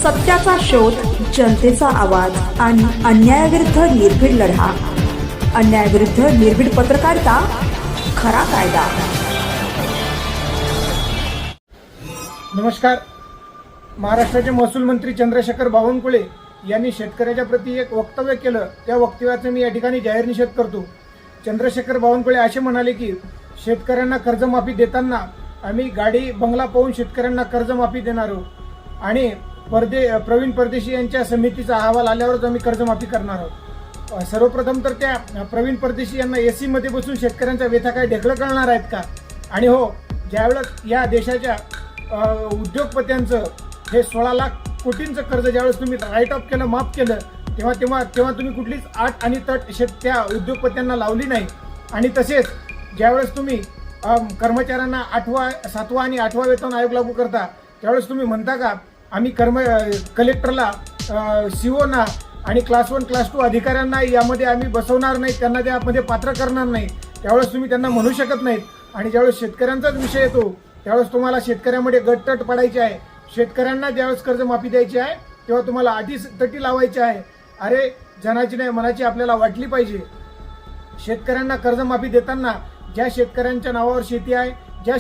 सत्याचा शोध, जनतेचा आवाज आणि अन्यायाविरुद्ध निर्भीड लढा. अन्यायाविरुद्ध निर्भीड पत्रकारिता, खरा कायदा. नमस्कार. महाराष्ट्राचे महसूल मंत्री चंद्रशेखर बावनकुळे यांनी शेतकऱ्याच्या प्रती एक वक्तव्य केलं. त्या वक्तव्याचा मी या ठिकाणी जाहीर निषेध करतो. चंद्रशेखर बावनकुळे असे म्हणाले की शेतकऱ्यांना कर्जमाफी देताना आम्ही गाडी बंगला पाहून शेतकऱ्यांना कर्जमाफी देणार आहोत आणि प्रवीण परदेशी यांच्या समितीचा अहवाल आल्यावरच आम्ही कर्जमाफी करणार आहोत. सर्वप्रथम तर त्या प्रवीण परदेशी यांना एसी मध्ये बसून शेतकऱ्यांचा व्यथा काय ढेकळं करणार आहेत का? आणि हो, ज्यावेळेस या देशाच्या उद्योगपत्यांचं हे 16 लाख कोटींचं कर्ज ज्यावेळेस तुम्ही राईट ऑफ केलं, माफ केलं, तेव्हा तुम्ही कुठलीच आट आणि तट त्या उद्योगपत्यांना लावली नाही. आणि तसेच ज्यावेळेस तुम्ही कर्मचाऱ्यांना 8वा 7वा आणि 8वा वेतन आयोग लागू करता, त्यावेळेस तुम्ही म्हणता का आम्ही कलेक्टरला, सीओना आणि क्लास 1 क्लास 2 अधिकाऱ्यांना यामध्ये आम्ही बसवणार नाही, त्यांना त्यामध्ये पात्र करणार नाही. त्यावेळेस तुम्ही त्यांना म्हणू शकत नाहीत. आणि ज्यावेळेस शेतकऱ्यांचाच विषय येतो त्यावेळेस तुम्हाला शेतकऱ्यामध्ये गटतट पडायची आहे. शेतकऱ्यांना ज्यावेळेस कर्जमाफी द्यायची आहे तेव्हा तुम्हाला अटी तटी लावायची आहे. अरे, जनाची नाही मनाची आपल्याला वाटली पाहिजे. शेतकऱ्यांना कर्जमाफी देताना ज्या शेतकऱ्यांच्या नावावर शेती आहे, ज्या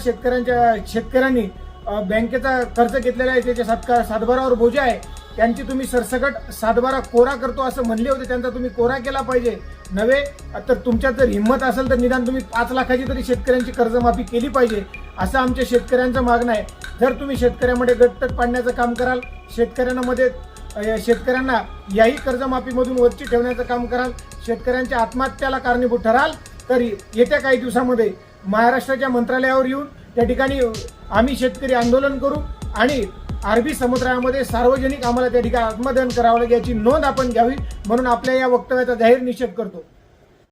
शेतकऱ्यांनी बँकेचा कर्ज घेतलेला आहे, त्याच्या सातबारावर बोजा आहे, त्यांची तुम्ही सरसकट सातबारा कोरा करतो असं म्हणले होते, त्यांचा तुम्ही कोरा केला पाहिजे. नव्हे तर तुमच्यात जर हिंमत असेल तर निदान तुम्ही 5 लाखाची तरी शेतकऱ्यांची कर्जमाफी केली पाहिजे, असं आमच्या शेतकऱ्यांचं मागणं आहे. जर तुम्ही शेतकऱ्यामध्ये गटतट पाडण्याचं काम कराल, शेतकऱ्यांना याही कर्जमाफीमधून वंचित ठेवण्याचं काम कराल, शेतकऱ्यांच्या आत्महत्याला कारणीभूत ठराल, तर येत्या काही दिवसामध्ये महाराष्ट्राच्या मंत्रालयावर येऊन त्या ठिकाणी आम्ही शेतकरी आंदोलन करू आणि अरबी समुद्रामध्ये सार्वजनिक आम्हाला त्या ठिकाणी आत्मदहन करावं लागेल याची नोंद आपण घ्यावी. म्हणून आपल्या या वक्तव्याचा जाहीर निषेध करतो.